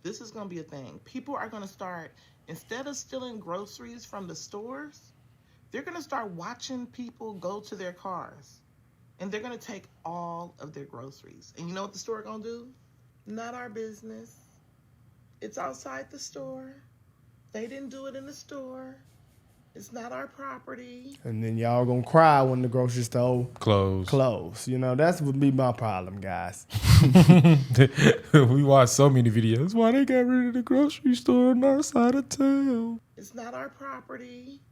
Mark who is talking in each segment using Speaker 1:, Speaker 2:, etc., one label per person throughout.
Speaker 1: this is going to be a thing. People are going to start, instead of stealing groceries from the stores, they're going to start watching people go to their cars. And they're going to take all of their groceries. And you know what the store going to do? Not our business. It's outside the store. They didn't do it in the store. It's not our property.
Speaker 2: And then y'all gonna cry when the grocery store close. You know, that's would be my problem, guys.
Speaker 3: We watch so many videos. Why they got rid of the grocery store on our side of town?
Speaker 1: It's not our property.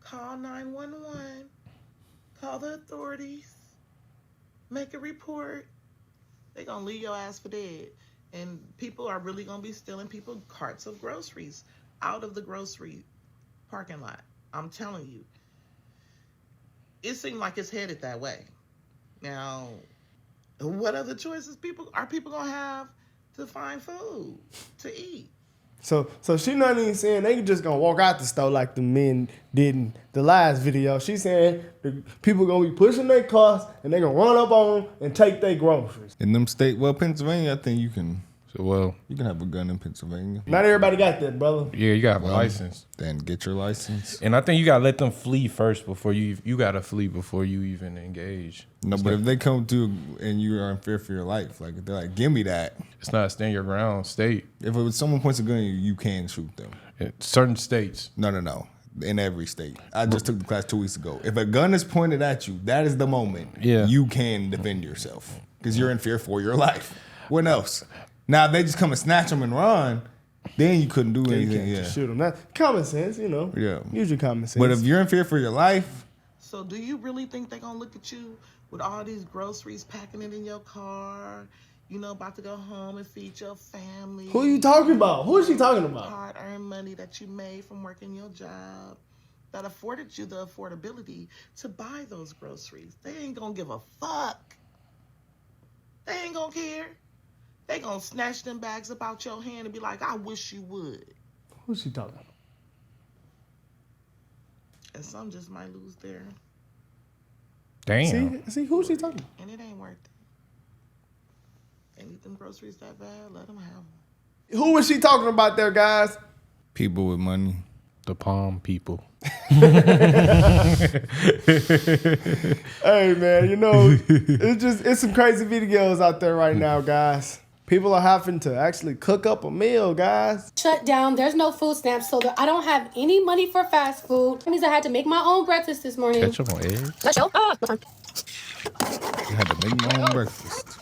Speaker 1: Call 911. Call the authorities. Make a report. They gonna leave your ass for dead. And people are really gonna be stealing people carts of groceries out of the grocery parking lot. I'm telling you. It seems like it's headed that way. Now, what other choices are people gonna have to find food to eat?
Speaker 2: So she not even saying they just gonna walk out the store like the men did in the last video. She saying the people gonna be pushing their cars and they gonna run up on them and take their groceries.
Speaker 4: In them state, well, Pennsylvania, I think you can. So, well, you can have a gun in Pennsylvania.
Speaker 2: Not everybody got that, brother.
Speaker 3: Yeah, you got to have a license.
Speaker 4: Then get your license.
Speaker 3: And I think you got to let them flee first before you got to flee before you even engage.
Speaker 4: No, but if they come to and you are in fear for your life, like they're like, give me that.
Speaker 3: It's not a stand your ground state.
Speaker 4: If it was someone points a gun at you, you can shoot them.
Speaker 3: In certain states.
Speaker 4: No. In every state. I just took the class 2 weeks ago. If a gun is pointed at you, that is the moment you can defend yourself because you're in fear for your life. What else? Now, if they just come and snatch them and run, then you couldn't do anything.
Speaker 2: You can't just shoot them. That's common sense, you know.
Speaker 4: Yeah.
Speaker 2: Use your common sense.
Speaker 4: But if you're in fear for your life.
Speaker 1: So do you really think they're going to look at you with all these groceries, packing it in your car, you know, about to go home and feed your family?
Speaker 2: Who are you talking about? Who is she talking about?
Speaker 1: Hard-earned money that you made from working your job that afforded you the affordability to buy those groceries. They ain't going to give a fuck. They ain't going to care. They gonna snatch them bags up out your hand and be like, I wish you would.
Speaker 2: Who's she talking about?
Speaker 1: And some just might lose their...
Speaker 3: Damn.
Speaker 2: See who's she talking about?
Speaker 1: And it ain't worth it. They need them groceries that bad, let them have them.
Speaker 2: Who is she talking about there, guys?
Speaker 4: People with money.
Speaker 3: The palm people.
Speaker 2: Hey, man, you know, it's some crazy videos out there right now, guys. People are having to actually cook up a meal, guys.
Speaker 5: Shut down. There's no food stamps, so I don't have any money for fast food. That means I had to make my own breakfast this morning.
Speaker 3: Ketchup on eggs?
Speaker 5: Ketchup?
Speaker 4: I had to make my own breakfast.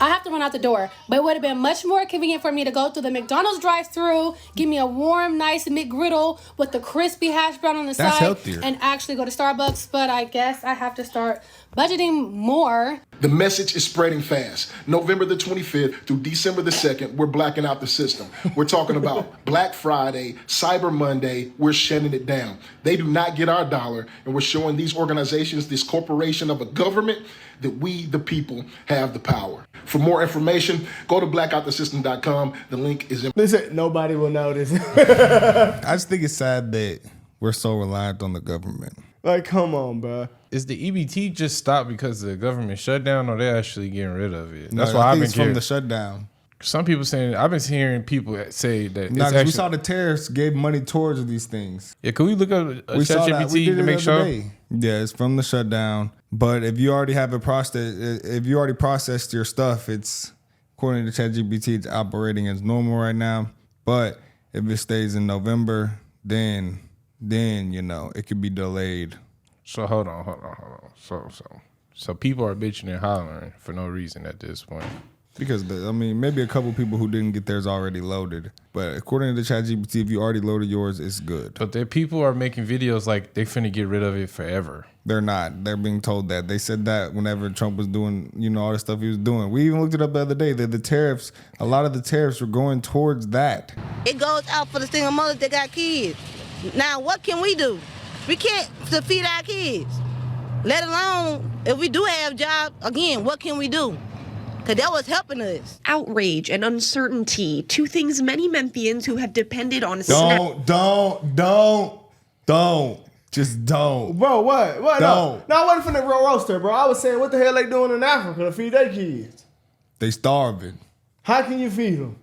Speaker 5: I have to run out the door, but it would have been much more convenient for me to go through the McDonald's drive-thru, give me a warm, nice McGriddle with the crispy hash brown on the
Speaker 4: That's
Speaker 5: side,
Speaker 4: healthier.
Speaker 5: and actually go to Starbucks. But I guess I have to start budgeting more.
Speaker 6: The message is spreading fast. November the 25th through December the 2nd, we're blacking out the system. We're talking about Black Friday, Cyber Monday, we're shutting it down. They do not get our dollar, and we're showing these organizations, this corporation of a government, that we, the people, have the power. For more information, go to blackoutthesystem.com. The link is in.
Speaker 2: Listen, nobody will notice.
Speaker 4: I just think it's sad that we're so reliant on the government.
Speaker 2: Like, come on, bro.
Speaker 3: Is the EBT just stopped because of the government shutdown, or they're actually getting rid of it?
Speaker 4: No,
Speaker 3: That's why
Speaker 4: I
Speaker 3: I've
Speaker 4: think
Speaker 3: been
Speaker 4: it's from
Speaker 3: hearing.
Speaker 4: the shutdown.
Speaker 3: Some people saying, I've been hearing people say that.
Speaker 4: No,
Speaker 3: it's
Speaker 4: 'cause we
Speaker 3: actually,
Speaker 4: saw the tariffs gave money towards these things.
Speaker 3: Yeah, can we look up
Speaker 4: We saw that. We
Speaker 3: ChatGPT
Speaker 4: did
Speaker 3: to
Speaker 4: it
Speaker 3: make
Speaker 4: the
Speaker 3: sure?
Speaker 4: other day. Yeah, it's from the shutdown. But if you already have it processed, if you already processed your stuff, it's according to ChatGPT, it's operating as normal right now. But if it stays in November, then you know it could be delayed.
Speaker 3: So hold on. So people are bitching and hollering for no reason at this point.
Speaker 4: Because, maybe a couple people who didn't get theirs already loaded. But according to ChatGPT, if you already loaded yours, it's good.
Speaker 3: But the people are making videos like they finna get rid of it forever.
Speaker 4: They're not. They're being told that. They said that whenever Trump was doing, all the stuff he was doing. We even looked it up the other day that the tariffs, a lot of the tariffs were going towards that.
Speaker 7: It goes out for the single mothers that got kids. Now, what can we do? We can't feed our kids. Let alone, if we do have jobs, again, what can we do? Because that was helping us.
Speaker 8: Outrage and uncertainty, two things many Memphians who have depended on
Speaker 4: Don't. Just don't.
Speaker 2: Bro, what? What?
Speaker 4: Don't.
Speaker 2: No, I wasn't finna roast her, bro. I was saying, what the hell they doing in Africa to feed their kids?
Speaker 4: They starving.
Speaker 2: How can you feed them?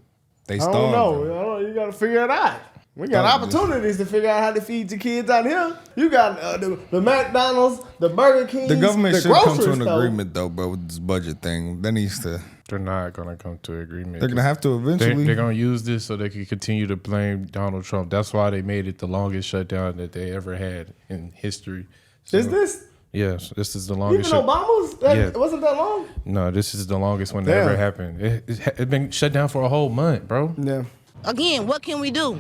Speaker 4: They
Speaker 2: I
Speaker 4: starving.
Speaker 2: don't know. You gotta figure it out. We got
Speaker 4: Don't
Speaker 2: opportunities to figure out how to feed your kids out here. You got the McDonald's, the Burger King,
Speaker 4: The government
Speaker 2: the
Speaker 4: should come to
Speaker 2: grocery
Speaker 4: an
Speaker 2: store.
Speaker 4: agreement though, bro, with this budget thing. That needs to.
Speaker 3: They're not gonna come to an agreement.
Speaker 4: They're gonna have to eventually.
Speaker 3: They're gonna use this so they can continue to blame Donald Trump. That's why they made it the longest shutdown that they ever had in history. So,
Speaker 2: Is this?
Speaker 3: Yes, this is the longest.
Speaker 2: Even Obama's?
Speaker 3: Yeah.
Speaker 2: Wasn't that long?
Speaker 3: No, this is the longest one that
Speaker 2: Damn.
Speaker 3: ever happened. It's been shut down for a whole month, bro.
Speaker 2: Yeah.
Speaker 7: Again, what can we do?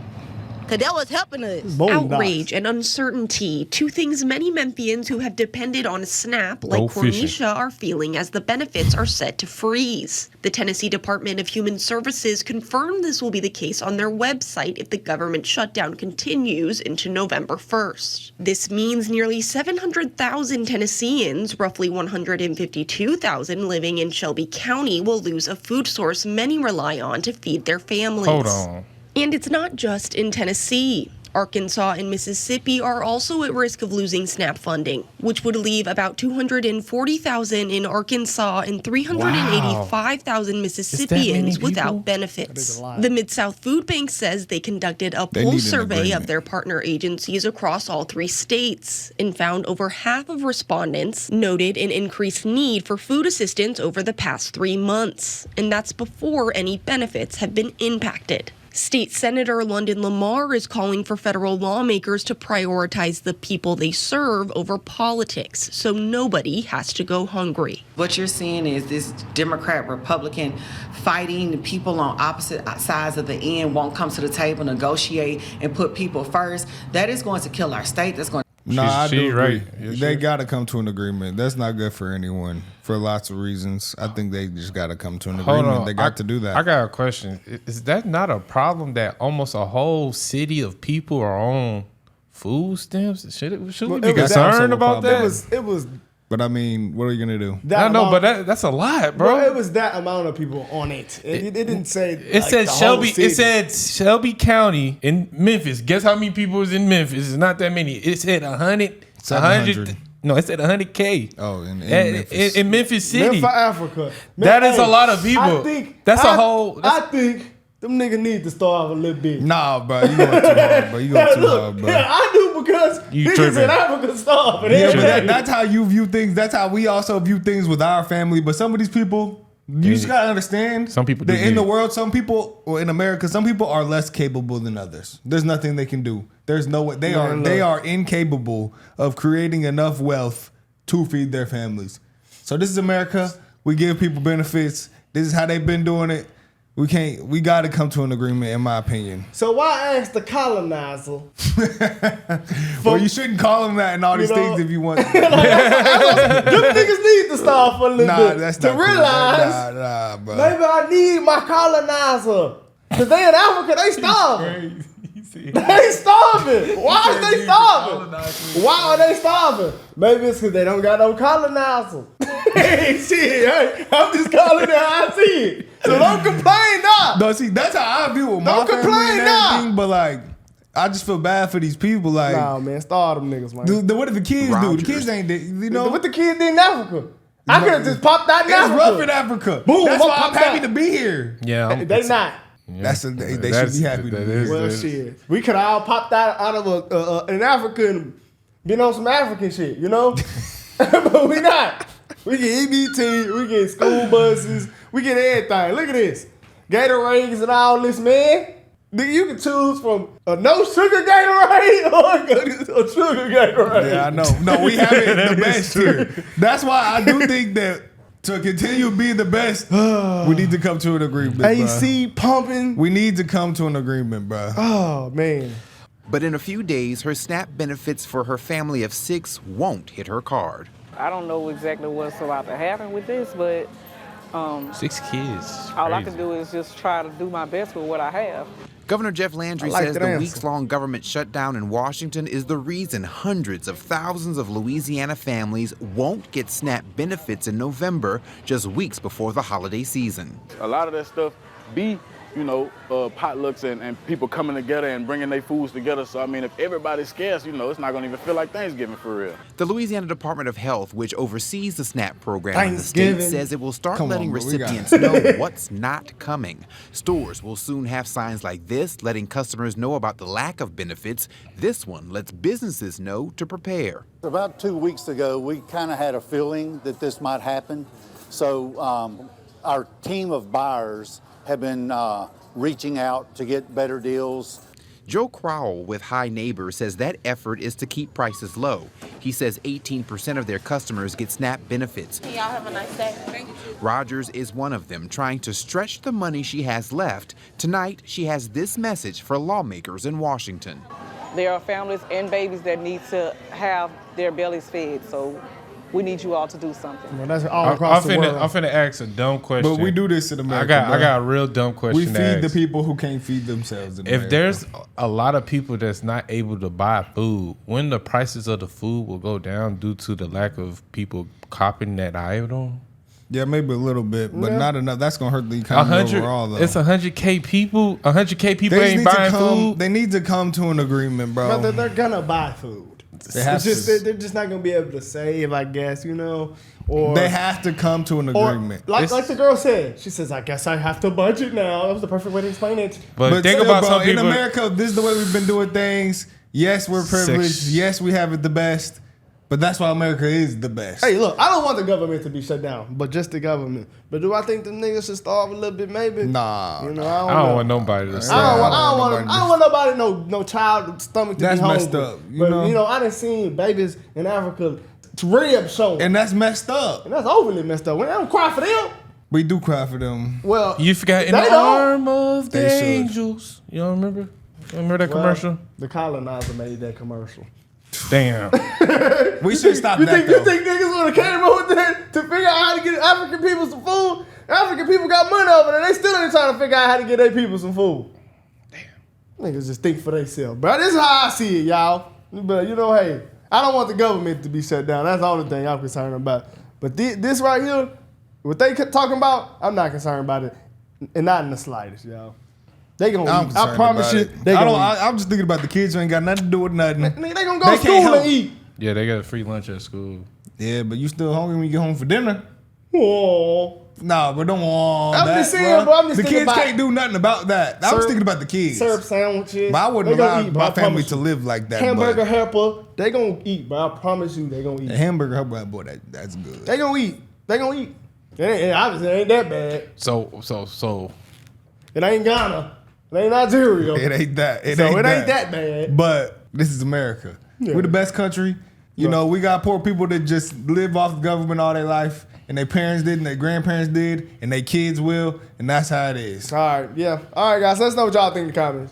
Speaker 7: Because that was helping us.
Speaker 8: Outrage and uncertainty, two things many Memphians who have depended on SNAP, like
Speaker 3: Go fishing.
Speaker 8: Cornisha, are feeling as the benefits are set to freeze. The Tennessee Department of Human Services confirmed this will be the case on their website if the government shutdown continues into November 1st. This means nearly 700,000 Tennesseans, roughly 152,000 living in Shelby County, will lose a food source many rely on to feed their families.
Speaker 3: Hold on.
Speaker 8: And it's not just in Tennessee. Arkansas and Mississippi are also at risk of losing SNAP funding, which would leave about 240,000 in Arkansas and 385,000 Mississippians without benefits. The Mid-South Food Bank says they conducted a
Speaker 4: They
Speaker 8: poll
Speaker 4: need an
Speaker 8: survey
Speaker 4: agreement.
Speaker 8: of their partner agencies across all 3 states and found over half of respondents noted an increased need for food assistance over the past 3 months. And that's before any benefits have been impacted. State Senator London Lamar is calling for federal lawmakers to prioritize the people they serve over politics, so nobody has to go hungry.
Speaker 9: What you're seeing is this Democrat, Republican fighting. The people on opposite sides of the end won't come to the table, negotiate, and put people first. That is going to kill our state. That's going to
Speaker 4: No, I do agree.
Speaker 3: right. Yeah,
Speaker 4: They
Speaker 3: she-
Speaker 4: got to come to an agreement. That's not good for anyone for lots of reasons. I think they just got to come to an
Speaker 3: Hold
Speaker 4: agreement.
Speaker 3: on.
Speaker 4: They got to do that.
Speaker 3: I got a question. Is that not a problem that almost a whole city of people are on food stamps? Should we be
Speaker 2: It was
Speaker 3: concerned
Speaker 4: that-
Speaker 3: about that?
Speaker 2: It was
Speaker 4: But I mean, what are you gonna do?
Speaker 2: that
Speaker 3: I know,
Speaker 2: amount-
Speaker 3: but that's a lot, bro.
Speaker 2: it was that amount of people on it. It didn't say.
Speaker 3: It
Speaker 2: like,
Speaker 3: said
Speaker 2: the whole
Speaker 3: Shelby.
Speaker 2: city.
Speaker 3: It said Shelby County in Memphis. Guess how many people is in Memphis? It's not that many. It said 100.
Speaker 4: 700.
Speaker 3: No, it said 100K.
Speaker 4: Oh, in
Speaker 3: Memphis. In Memphis City.
Speaker 2: Memphis, Africa.
Speaker 3: That is a lot of people.
Speaker 2: I think
Speaker 3: That's a whole-
Speaker 2: I think them niggas need to starve a little bit.
Speaker 4: Nah, bro, you going too hard, bro. You going too
Speaker 2: Look,
Speaker 4: hard, bro.
Speaker 2: yeah, I do because
Speaker 3: You
Speaker 2: niggas
Speaker 3: tripping.
Speaker 2: in Africa starving.
Speaker 4: Yeah,
Speaker 2: every
Speaker 4: but
Speaker 2: day.
Speaker 4: that's how you view things. That's how we also view things with our family. But some of these people, you just gotta understand.
Speaker 3: Some people do
Speaker 4: that in the
Speaker 3: need it.
Speaker 4: world, some people, or in America, some people are less capable than others. There's nothing they can do. There's no way they
Speaker 2: Man,
Speaker 4: they
Speaker 2: look.
Speaker 4: are incapable of creating enough wealth to feed their families. So this is America. We give people benefits. This is how they've been doing it. We got to come to an agreement, in my opinion.
Speaker 2: So why ask the colonizer?
Speaker 4: Well, you shouldn't call them that and all these
Speaker 2: You know-
Speaker 4: things if you want.
Speaker 2: Them niggas need to starve for a little
Speaker 4: Nah,
Speaker 2: bit
Speaker 4: that's
Speaker 2: to
Speaker 4: not cool.
Speaker 2: realize
Speaker 4: Nah, bro.
Speaker 2: maybe I need my colonizer. Cause they in Africa, they starving. They starving. Why is they starving? Why are they starving? Maybe it's because they don't got no colonizer. Hey, shit, hey, I'm just calling it how I see it. So don't complain now.
Speaker 4: No, see, that's how I view it. My
Speaker 2: Don't
Speaker 4: family
Speaker 2: complain
Speaker 4: and
Speaker 2: now.
Speaker 4: everything, but like, I just feel bad for these people. Like,
Speaker 2: Nah, man, starve them niggas, man.
Speaker 4: what if the kids do? The kids ain't, you know,
Speaker 2: What the kids did in Africa? I could have just popped out in
Speaker 4: it's
Speaker 2: Africa.
Speaker 4: rough in Africa.
Speaker 2: Boom,
Speaker 4: That's
Speaker 2: I'm
Speaker 4: why I'm
Speaker 2: popped
Speaker 4: happy
Speaker 2: out.
Speaker 4: to be here.
Speaker 3: Yeah,
Speaker 2: They not.
Speaker 4: They should be happy to be here.
Speaker 2: Well, shit. We could all popped out of an Africa and been on some African shit, you know? But we not. We get EBT, we get school buses, we get everything. Look at this. Gatorades and all this, man. Nigga, you can choose from a no sugar Gatorade or a sugar Gatorade.
Speaker 4: Yeah, I know. No, we have it the best here. That's why I do think that to continue being the best, we need to come to an agreement.
Speaker 2: AC pumping.
Speaker 4: We need to come to an agreement, bro.
Speaker 2: Oh, man.
Speaker 10: But in a few days, her SNAP benefits for her family of 6 won't hit her card.
Speaker 11: I don't know exactly what's about to happen with this, but
Speaker 3: 6 kids.
Speaker 11: all I
Speaker 3: Crazy.
Speaker 11: can do is just try to do my best with what I have.
Speaker 10: Governor Jeff Landry
Speaker 2: I like
Speaker 10: says
Speaker 2: that
Speaker 10: the
Speaker 2: answer.
Speaker 10: weeks-long government shutdown in Washington is the reason hundreds of thousands of Louisiana families won't get SNAP benefits in November, just weeks before the holiday season.
Speaker 12: A lot of that stuff be potlucks and people coming together and bringing their foods together. So, I mean, if everybody's scarce, it's not going to even feel like Thanksgiving for real.
Speaker 10: The Louisiana Department of Health, which oversees the SNAP program in the state, says it will start letting recipients know what's not coming. Stores will soon have signs like this, letting customers know about the lack of benefits. This one lets businesses know to prepare.
Speaker 13: About 2 weeks ago, we kind of had a feeling that this might happen. So our team of buyers have been reaching out to get better deals.
Speaker 10: Joe Crowell with High Neighbor says that effort is to keep prices low. He says 18% of their customers get SNAP benefits.
Speaker 14: Y'all have a nice day. Thank you.
Speaker 10: Rogers is one of them, trying to stretch the money she has left. Tonight, she has this message for lawmakers in Washington.
Speaker 11: There are families and babies that need to have their bellies fed, so we need you all to do something.
Speaker 2: Well, that's all across the world.
Speaker 3: I'm finna ask a dumb question.
Speaker 4: But we do this in America.
Speaker 3: I got a real dumb question.
Speaker 4: We
Speaker 3: to
Speaker 4: feed the
Speaker 3: ask.
Speaker 4: people who can't feed themselves. In
Speaker 3: If
Speaker 4: America.
Speaker 3: there's a lot of people that's not able to buy food, when the prices of the food will go down due to the lack of people copying that item?
Speaker 4: Yeah, maybe a little bit, but not enough. That's gonna hurt the economy overall, though.
Speaker 3: It's 100K people. 100K people ain't buying food.
Speaker 4: They need to come to an agreement, bro.
Speaker 2: But they're gonna buy food. They're just not gonna be able to save, I guess, or
Speaker 4: they have to come to an agreement.
Speaker 2: Like the girl said, she says, "I guess I have to budget now." That was the perfect way to explain it.
Speaker 3: But think about some people
Speaker 4: in America. This is the way we've been doing things. Yes, we're privileged. Yes, we have it the best. But that's why America is the best.
Speaker 2: Hey, look, I don't want the government to be shut down, but just the government. But do I think the niggas should starve a little bit? Maybe.
Speaker 4: Nah.
Speaker 2: I don't
Speaker 3: know. Want nobody to starve.
Speaker 2: I don't want nobody no child stomach to
Speaker 4: that's
Speaker 2: be hungry.
Speaker 4: Messed up.
Speaker 2: I done seen babies in Africa ribs showing,
Speaker 4: and that's messed up.
Speaker 2: And that's overly messed up. We don't cry for them.
Speaker 4: We do cry for them.
Speaker 2: Well,
Speaker 3: you forgot in the arm of the angels. You don't remember? Remember that commercial?
Speaker 2: The colonizer made that commercial.
Speaker 3: Damn.
Speaker 4: We should stop that.
Speaker 2: You think niggas would have came up with that to figure out how to get African people some food? African people got money over there. They still ain't trying to figure out how to get their people some food. Damn. Niggas just think for themselves. Bro, this is how I see it, y'all. But hey, I don't want the government to be shut down. That's the only thing I'm concerned about. But this right here, what they talking about, I'm not concerned about it. And not in the slightest, y'all. They gonna eat. I promise you.
Speaker 4: I'm just thinking about the kids who ain't got nothing to do with nothing.
Speaker 2: They gonna go to school and eat.
Speaker 3: Yeah, they got a free lunch at school.
Speaker 4: Yeah, but you still hungry when you get home for dinner.
Speaker 2: Oh.
Speaker 4: Nah, but don't want
Speaker 2: I'm
Speaker 4: that,
Speaker 2: just saying, bro. I'm just
Speaker 4: the
Speaker 2: thinking
Speaker 4: kids
Speaker 2: about
Speaker 4: can't do nothing about that. I was thinking about the kids.
Speaker 2: Syrup sandwiches.
Speaker 4: But I wouldn't allow my family to live like that.
Speaker 2: Hamburger helper. They gonna eat, bro. I promise you, they gonna eat.
Speaker 4: The hamburger helper, boy, that's good.
Speaker 2: They gonna eat. They gonna eat. Obviously, it ain't that bad.
Speaker 3: So.
Speaker 2: It ain't Ghana. It ain't Nigeria.
Speaker 4: It ain't that.
Speaker 2: It ain't that bad.
Speaker 4: But this is America. Yeah. We're the best country. We got poor people that just live off the government all their life, and their parents did, and their grandparents did, and their kids will, and that's how it is.
Speaker 2: All right, yeah. All right, guys. Let us know what y'all think in the comments.